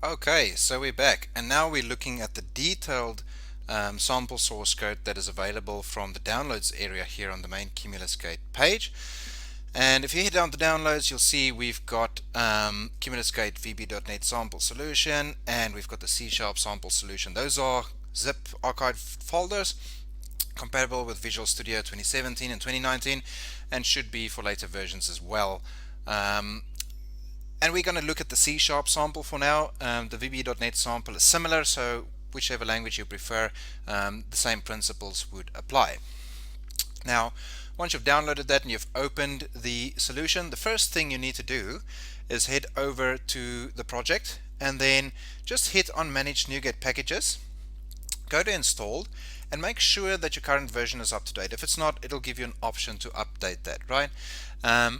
Okay, so we're back, and now we're looking at the detailed sample source code that is available from the downloads area here on the main CumulusGate page. And if you hit down the downloads, you'll see we've got CumulusGate VB.NET sample solution, and we've got the C# sample solution. Those are zip archive folders compatible with Visual Studio 2017 and 2019, and should be for later versions as well. And we're going to look at the C# sample for now. The VB.NET sample is similar, so whichever language you prefer, the same principles would apply. Now, once you've downloaded that and you've opened the solution, the first thing you need to do is head over to the project and then just hit on Manage NuGet Packages, go to Installed, and make sure that your current version is up to date. If it's not, it'll give you an option to update that, right?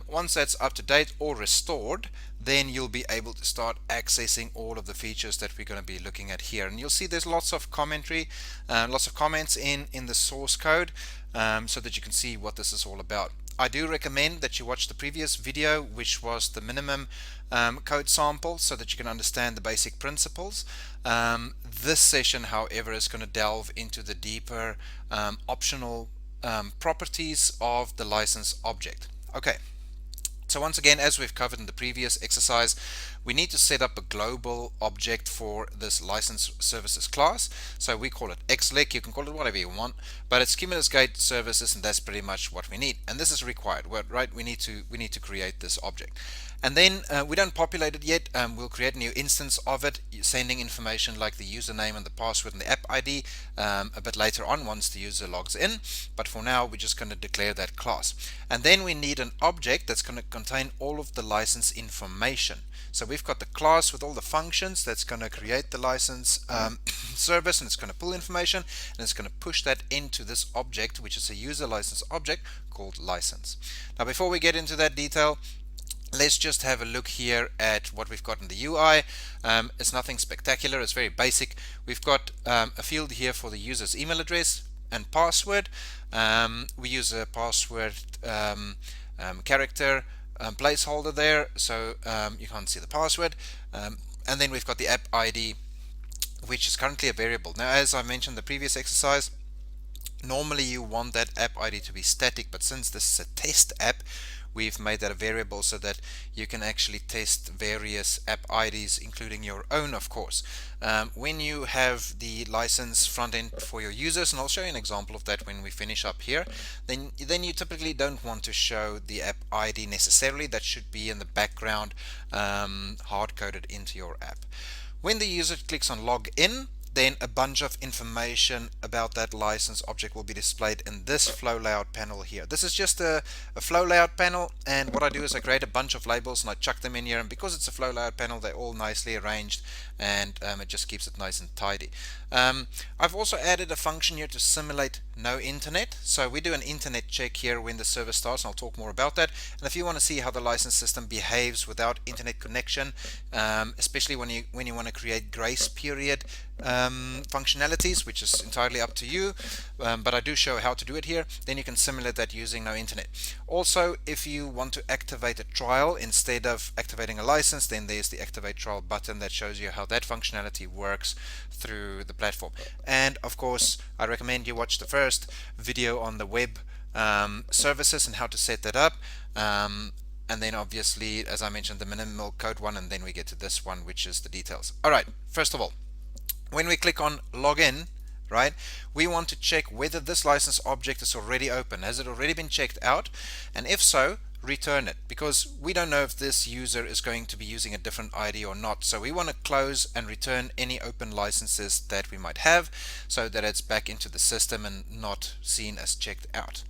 Once that's up to date or restored, then you'll be able to start accessing all of the features that we're going to be looking at here. And you'll see there's lots of commentary, lots of comments in the source code, so that you can see what this is all about. I do recommend that you watch the previous video, which was the minimum code sample, so that you can understand the basic principles. This session, however, is going to delve into the deeper optional properties of the license object. Okay. So once again, as we've covered in the previous exercise, we need to set up a global object for this license services class. So we call it xlec. You can call it whatever you want, but it's CumulusGate services, and that's pretty much what we need. And this is required, right? We need to create this object. And then we don't populate it yet. We'll create a new instance of it, sending information like the username and the password and the app ID a bit later on once the user logs in. But for now, we're just going to declare that class. And then we need an object that's going to contain all of the license information. So we've got the class with all the functions that's going to create the license service, and it's going to pull information, and it's going to push that into this object, which is a user license object called license. Now, before we get into that detail, let's just have a look here at what we've got in the UI. It's nothing spectacular, it's very basic. We've got a field here for the user's email address and password. We use a password character placeholder there, so you can't see the password. And then we've got the app ID, which is currently a variable. Now, as I mentioned in the previous exercise, normally you want that app ID to be static, but since this is a test app, we've made that a variable so that you can actually test various app IDs, including your own, of course. When you have the license front end for your users, and I'll show you an example of that when we finish up here, then you typically don't want to show the app ID necessarily. That should be in the background, hard-coded into your app. When the user clicks on log in, then a bunch of information about that license object will be displayed in this flow layout panel here. This is just a flow layout panel, and what I do is I create a bunch of labels and I chuck them in here, and because it's a flow layout panel, they're all nicely arranged, and it just keeps it nice and tidy. I've also added a function here to simulate no internet. So we do an internet check here when the service starts, and I'll talk more about that. And if you want to see how the license system behaves without internet connection, especially when you want to create grace period functionalities, which is entirely up to you, but I do show how to do it here, then you can simulate that using no internet. Also, if you want to activate a trial instead of activating a license, then there's the activate trial button that shows you how that functionality works through the platform. And of course, I recommend you watch the first video on the web services and how to set that up. And then obviously, as I mentioned, the minimal code one, and then we get to this one, which is the details. All right, first of all, when we click on login, right, we want to check whether this license object is already open. Has it already been checked out? And if so, return it, because we don't know if this user is going to be using a different ID or not. So we want to close and return any open licenses that we might have, so that it's back into the system and not seen as checked out.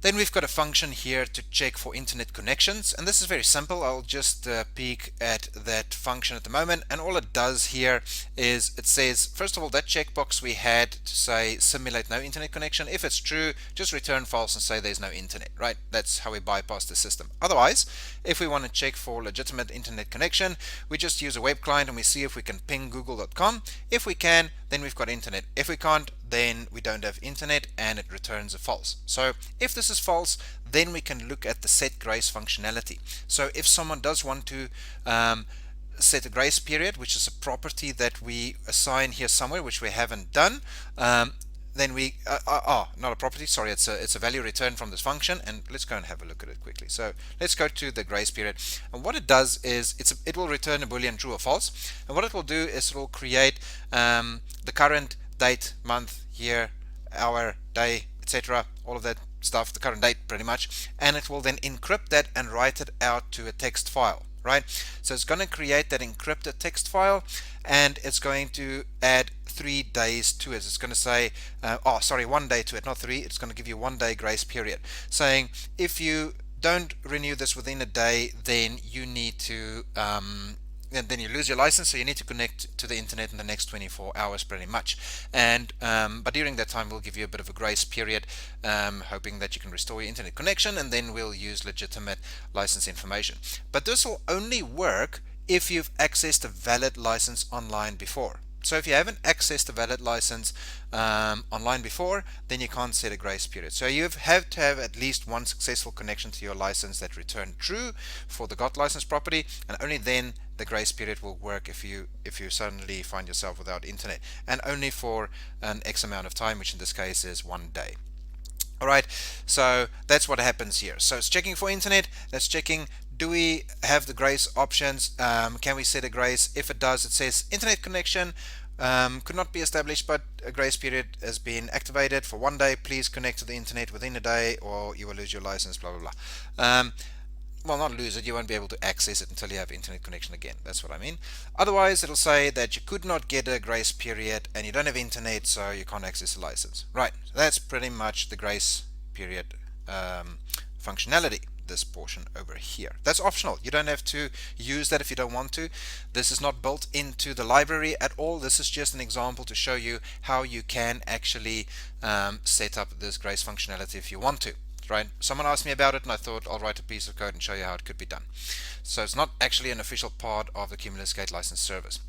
Then we've got a function here to check for internet connections, and this is very simple. I'll just peek at that function at the moment, and all it does here is it says, first of all, that checkbox we had to say simulate no internet connection. If it's true, just return false and say there's no internet, right? That's how we bypass the system. Otherwise, if we want to check for legitimate internet connection, we just use a web client and we see if we can ping google.com. If we can, then we've got internet. If we can't, then we don't have internet, and it returns a false. So if this is false, then we can look at the set grace functionality. So if someone does want to set a grace period, which is a property that we assign here somewhere, which we haven't done. Then we not a property, sorry, it's a value returned from this function, and let's go and have a look at it quickly. So let's go to the grace period, and what it does is it will return a boolean true or false, and what it will do is it will create the current date, month, year, hour, day, etc., all of that stuff, the current date pretty much, and it will then encrypt that and write it out to a text file, right? So it's going to create that encrypted text file, and it's going to add 3 days to it. It's going to say 1 day to it, not 3. It's going to give you 1 day grace period, saying if you don't renew this within a day, then you need to then you lose your license, so you need to connect to the internet in the next 24 hours pretty much. And but during that time we'll give you a bit of a grace period, hoping that you can restore your internet connection, and then we'll use legitimate license information. But this will only work if you've accessed a valid license online before. So if you haven't accessed a valid license online before, then you can't set a grace period. So you have to have at least one successful connection to your license that returned true for the got license property, and only then the grace period will work if you suddenly find yourself without internet, and only for an X amount of time, which in this case is 1 day. Alright, so that's what happens here. So it's checking for internet, that's checking, do we have the grace options, can we set a grace? If it does, it says internet connection could not be established, but a grace period has been activated for 1 day, please connect to the internet within a day or you will lose your license, blah blah blah. Well, not lose it, you won't be able to access it until you have internet connection again. That's what I mean. Otherwise, it'll say that you could not get a grace period and you don't have internet, so you can't access the license. Right, that's pretty much the grace period functionality, this portion over here. That's optional. You don't have to use that if you don't want to. This is not built into the library at all. This is just an example to show you how you can actually set up this grace functionality if you want to. Right? Someone asked me about it and I thought I'll write a piece of code and show you how it could be done. So it's not actually an official part of the CumulusGate license service.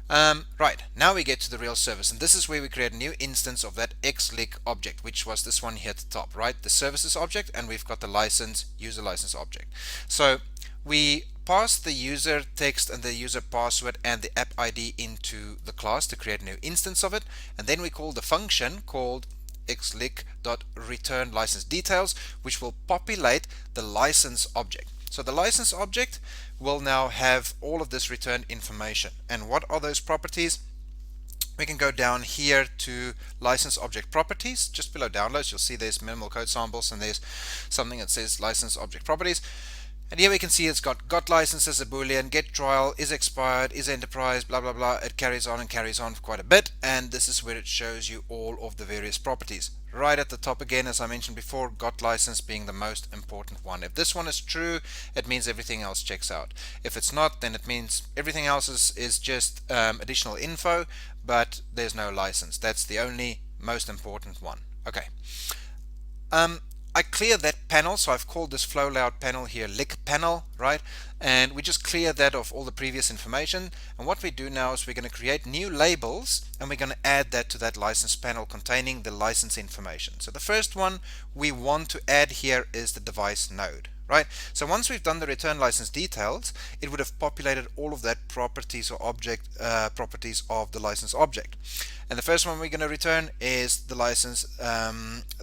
Right, now we get to the real service, and this is where we create a new instance of that xlic object, which was this one here at the top, right? The services object, and we've got the license, user license object. So we pass the user text and the user password and the app ID into the class to create a new instance of it, and then we call the function called xlic.return license details, which will populate the license object. So the license object will now have all of this return information. And what are those properties? We can go down here to license object properties. Just below downloads, you'll see there's minimal code samples and there's something that says license object properties. And here we can see it's got license as a boolean, get trial, is expired, is enterprise, blah blah blah. It carries on for quite a bit, and this is where it shows you all of the various properties. Right at the top again, as I mentioned before, got license being the most important one. If this one is true, it means everything else checks out. If it's not, then it means everything else is just additional info, but there's no license. That's the only most important one. Okay. I clear that panel, so I've called this flow layout panel here lick panel, right? And we just clear that of all the previous information. And what we do now is we're going to create new labels, and we're going to add that to that license panel containing the license information. So the first one we want to add here is the device node, right? So once we've done the return license details, it would have populated all of that properties or object properties of the license object. And the first one we're going to return is the license,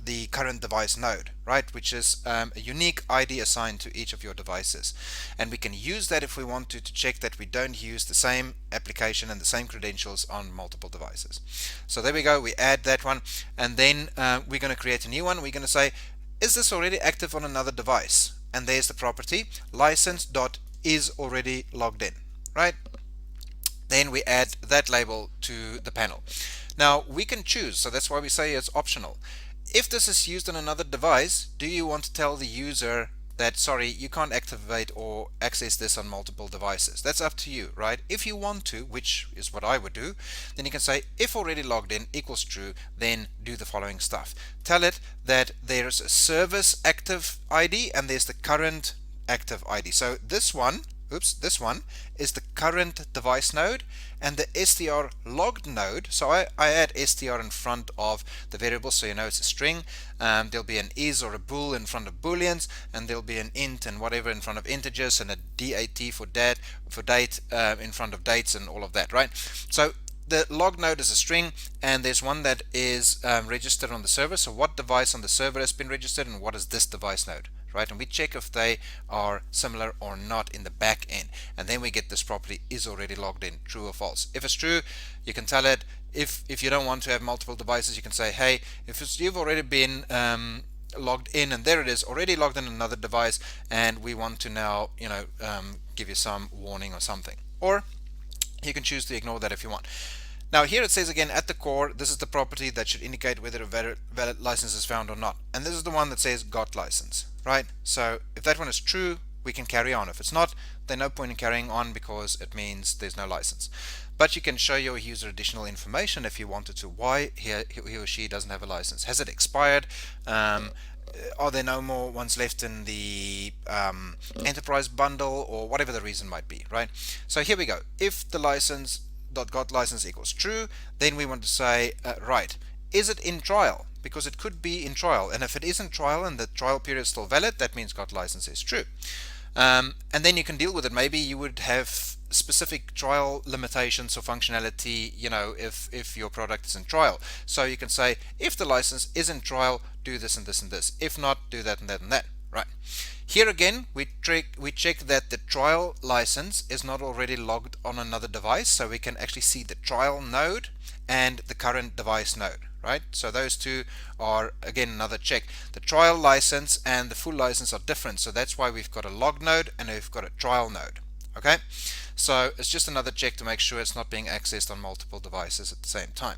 the current device node, right? Which is a unique ID assigned to each of your devices. And we can use that if we want to check that we don't use the same application and the same credentials on multiple devices. So there we go, we add that one, and then we're going to create a new one. We're going to say, is this already active on another device? And there's the property license.is already logged in, right? Then we add that label to the panel. Now we can choose, so that's why we say it's optional. If this is used on another device, do you want to tell the user that, sorry, you can't activate or access this on multiple devices? That's up to you, right? If you want to, which is what I would do, then you can say if already logged in equals true, then do the following stuff. Tell it that there's a service active ID and there's the current active ID. So this one, this one is the current device node, and the str logged node. So I add str in front of the variable, so you know it's a string. There'll be an is or a bool in front of booleans, and there'll be an int and whatever in front of integers, and a dat for date in front of dates and all of that, right? So the log node is a string, and there's one that is registered on the server. So what device on the server has been registered, and what is this device node, right? And we check if they are similar or not in the back end, and then we get this property is already logged in, true or false. If it's true, you can tell it. If you don't want to have multiple devices, you can say, hey, you've already been logged in, and there it is, already logged in another device, and we want to now give you some warning or something. Or you can choose to ignore that if you want. Now here it says again, at the core, this is the property that should indicate whether a valid license is found or not. And this is the one that says got license, right? So if that one is true, we can carry on. If it's not, then no point in carrying on, because it means there's no license. But you can show your user additional information if you wanted to, why he or she doesn't have a license. Has it expired? Are there no more ones left in the enterprise bundle, or whatever the reason might be, right? So here we go. If the license.got license equals true, then we want to say, right, is it in trial? Because it could be in trial, and if it is in trial and the trial period is still valid, that means got license is true. And then you can deal with it. Maybe you would have specific trial limitations or functionality, if your product is in trial. So you can say, if the license is in trial, do this and this and this. If not, do that and that and that. Right. Here again, we check that the trial license is not already logged on another device, so we can actually see the trial node and the current device node. Right, so those two are again another check. The trial license and the full license are different, so that's why we've got a log node and we've got a trial node. Okay, so it's just another check to make sure it's not being accessed on multiple devices at the same time.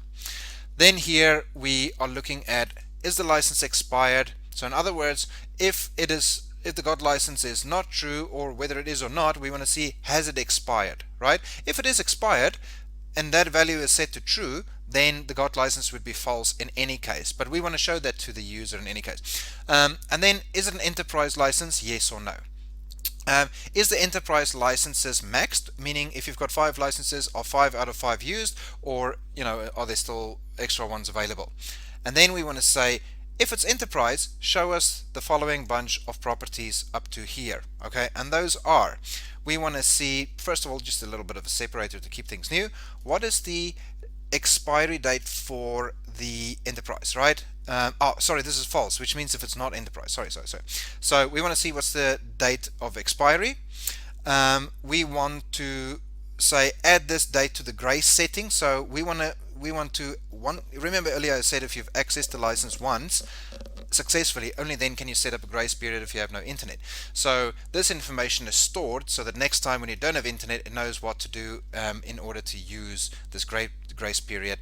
Then here we are looking at, is the license expired? So in other words, if the got license is not true, or whether it is or not, we want to see, has it expired, right? If it is expired and that value is set to true, then the got license would be false in any case, but we want to show that to the user in any case. And then, is it an enterprise license, yes or no? Is the enterprise licenses maxed, meaning if you've got 5 licenses, are 5 out of 5 used, or are there still extra ones available? And then we want to say, if it's enterprise, show us the following bunch of properties up to here. Okay, and those are, we want to see, first of all, just a little bit of a separator to keep things new. What is the expiry date for the enterprise, right? Sorry, this is false, which means if it's not enterprise. Sorry. So we want to see what's the date of expiry. We want to say add this date to the grace setting. So we want to remember earlier I said if you've accessed the license once successfully, only then can you set up a grace period if you have no internet. So this information is stored so that next time when you don't have internet, it knows what to do in order to use this grace period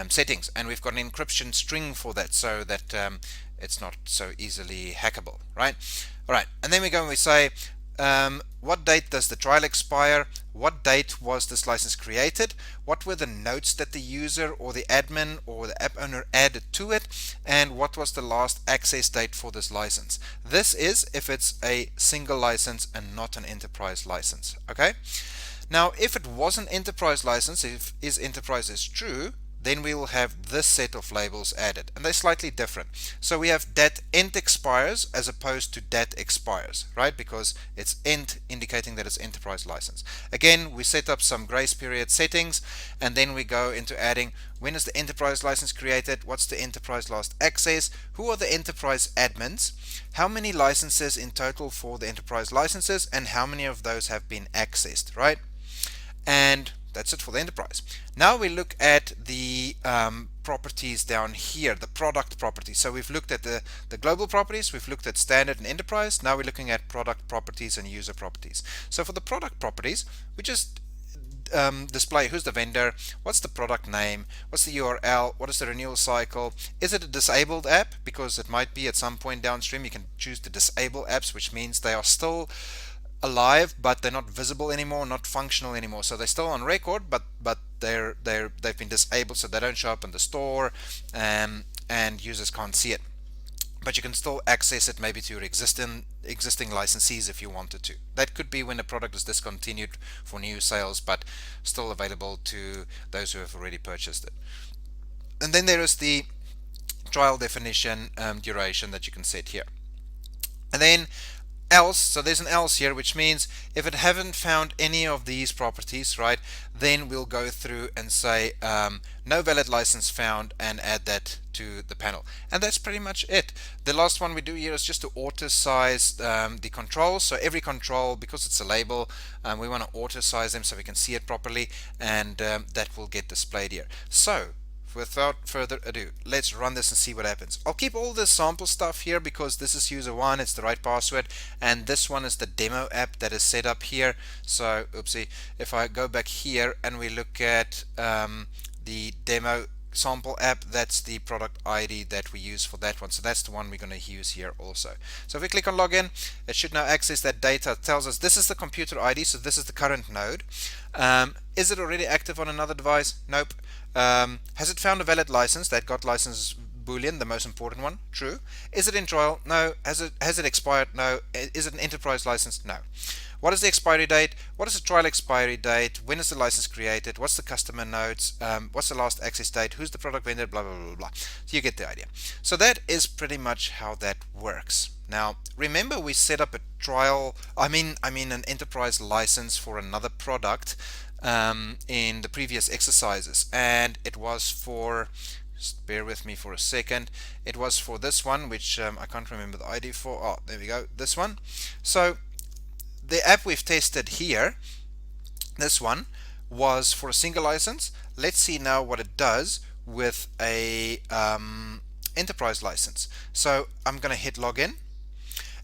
settings. And we've got an encryption string for that, so that it's not so easily hackable, right? All right, and then we go and we say, what date does the trial expire? What date was this license created? What were the notes that the user or the admin or the app owner added to it? And what was the last access date for this license? This is if it's a single license and not an enterprise license. Okay. Now, if it was an enterprise license, if enterprise is true, then we will have this set of labels added, and they're slightly different. So we have dat end expires as opposed to dat expires, right? Because it's end indicating that it's enterprise license. Again, we set up some grace period settings, and then we go into adding, when is the enterprise license created? What's the enterprise last access? Who are the enterprise admins? How many licenses in total for the enterprise licenses, and how many of those have been accessed, right? And that's it for the enterprise. Now we look at the properties down here, the product properties. So we've looked at the global properties, we've looked at standard and enterprise. Now we're looking at product properties and user properties. So for the product properties, we just display who's the vendor, what's the product name, what's the URL, what is the renewal cycle, is it a disabled app? Because it might be at some point downstream you can choose to disable apps, which means they are still alive but they're not visible anymore, not functional anymore. So they're still on record, but they've been disabled, so they don't show up in the store, and users can't see it. but you can still access it maybe to your existing licensees if you wanted to. That could be when a product is discontinued for new sales, but still available to those who have already purchased it. And then there is the trial definition duration that you can set here. And then else, so there's an else here, which means if it haven't found any of these properties, right, then we'll go through and say no valid license found and add that to the panel. And that's pretty much it. The last one we do here is just to auto size the controls. So every control, because it's a label, we want to auto size them so we can see it properly, and that will get displayed here. So without further ado, let's run this and see what happens. I'll keep all the sample stuff here because this is user 1, it's the right password, and this one is the demo app that is set up here. So oopsie, if I go back here and we look at the demo sample app, that's the product ID that we use for that one. So that's the one we're going to use here also. So if we click on login, it should now access that data. It tells us this is the computer ID, so this is the current node. Is it already active on another device? Nope. Has it found a valid license? That got license boolean, the most important one. True. Is it in trial? No. Has it expired? No. Is it an enterprise license? No. What is the expiry date? What is the trial expiry date? When is the license created? What's the customer nodes? What's the last access date? Who's the product vendor? Blah, blah, blah, blah. So you get the idea. So that is pretty much how that works. Now, remember we set up a trial, an enterprise license for another product in the previous exercises, and it was for, just bear with me for a second, it was for this one, which I can't remember the ID for. Oh, there we go, this one. So the app we've tested here, this one, was for a single license. Let's see now what it does with a enterprise license. So I'm going to hit login.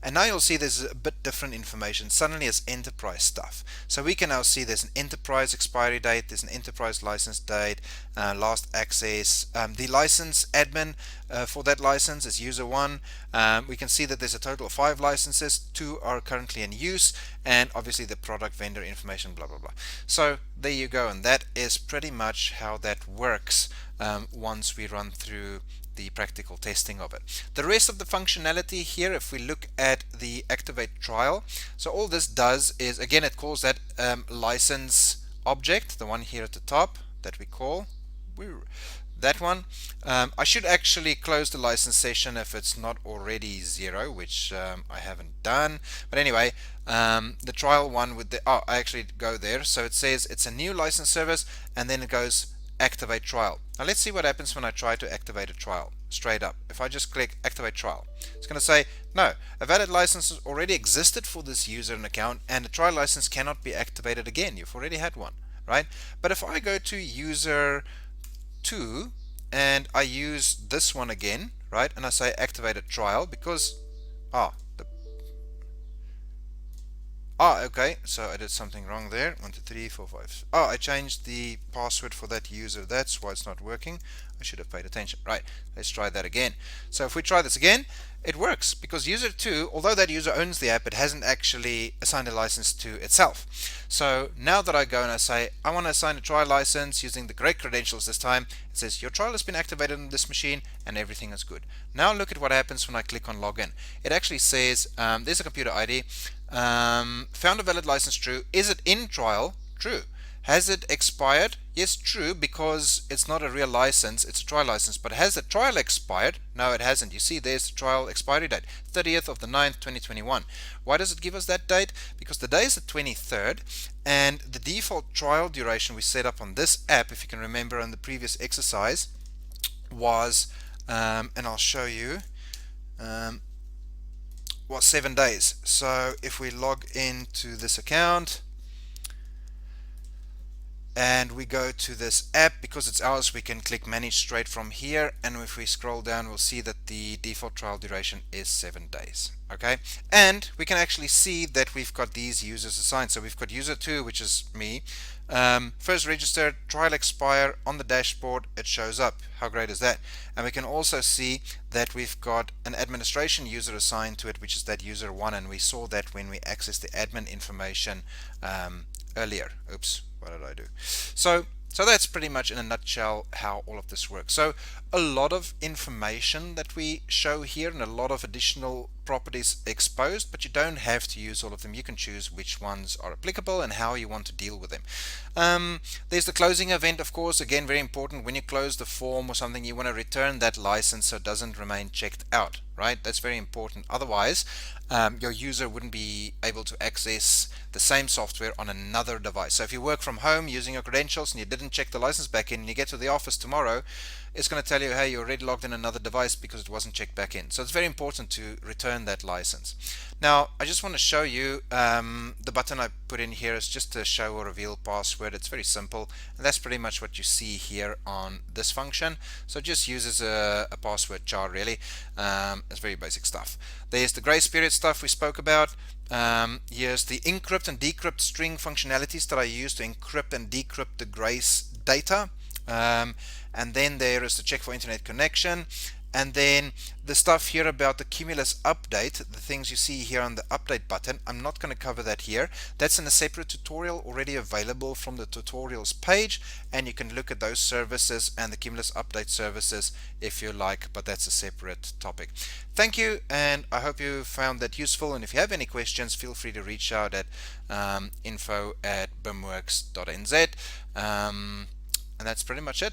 And now you'll see there's a bit different information. Suddenly it's enterprise stuff. So we can now see there's an enterprise expiry date, there's an enterprise license date, last access. The license admin for that license is user 1. We can see that there's a total of 5 licenses, 2 are currently in use, and obviously the product vendor information, blah, blah, blah. So there you go, and that is pretty much how that works once we run through the practical testing of it. The rest of the functionality here, if we look at the activate trial, so all this does is, again, it calls that license object, the one here at the top that we call that one. I should actually close the license session if it's not already 0, which I haven't done, but anyway, the trial one with the I actually go there, so it says it's a new license service, and then it goes activate trial. Now let's see what happens when I try to activate a trial straight up. If I just click activate trial, it's going to say no, a valid license already existed for this user and account, and the trial license cannot be activated again. You've already had one, right? But if I go to user 2 and I use this one again, right, and I say activate a trial, because okay, so I did something wrong there. 1 2 3 4 5. I changed the password for that user. That's why it's not working. I should have paid attention. Right, let's try that again. So if we try this again, it works, because user 2, although that user owns the app, it hasn't actually assigned a license to itself. So now that I go and I say I want to assign a trial license using the correct credentials this time, it says your trial has been activated on this machine and everything is good. Now look at what happens when I click on login. It actually says there's a computer ID, found a valid license, true. Is it in trial? True. Has it expired? Yes, true, because it's not a real license, it's a trial license. But has the trial expired? No, it hasn't. You see, there's the trial expiry date, 30th of the 9th, 2021. Why does it give us that date? Because the day is the 23rd, and the default trial duration we set up on this app, if you can remember on the previous exercise, was, and I'll show you, was 7 days. So if we log into this account, and we go to this app, because it's ours, we can click manage straight from here, and if we scroll down, we'll see that the default trial duration is 7 days. Okay, and we can actually see that we've got these users assigned. So we've got user 2, which is me, first registered, trial expire. On the dashboard it shows up. How great is that? And we can also see that we've got an administration user assigned to it, which is that user 1, and we saw that when we accessed the admin information earlier. Oops, what did I do? So So that's pretty much in a nutshell how all of this works. So a lot of information that we show here and a lot of additional properties exposed, but you don't have to use all of them. You can choose which ones are applicable and how you want to deal with them. There's the closing event, of course, again, very important. When you close the form or something, you want to return that license so it doesn't remain checked out, right? That's very important. Otherwise, your user wouldn't be able to access the same software on another device. So if you work from home using your credentials and you didn't check the license back in and you get to the office tomorrow, it's going to tell you, hey, you're already logged in another device because it wasn't checked back in. So it's very important to return that license. Now, I just want to show you the button I put in here is just to show or reveal password. It's very simple, and that's pretty much what you see here on this function. So it just uses a password char, really. It's very basic stuff. There's the grace period stuff we spoke about. Here's the encrypt and decrypt string functionalities that I use to encrypt and decrypt the grace data. And then there is the check for internet connection, and then the stuff here about the Cumulus update, the things you see here on the update button. I'm not going to cover that here. That's in a separate tutorial already available from the tutorials page, and you can look at those services and the Cumulus update services if you like, but that's a separate topic. Thank you, and I hope you found that useful, and if you have any questions, feel free to reach out at info@bimworks.nz. And that's pretty much it.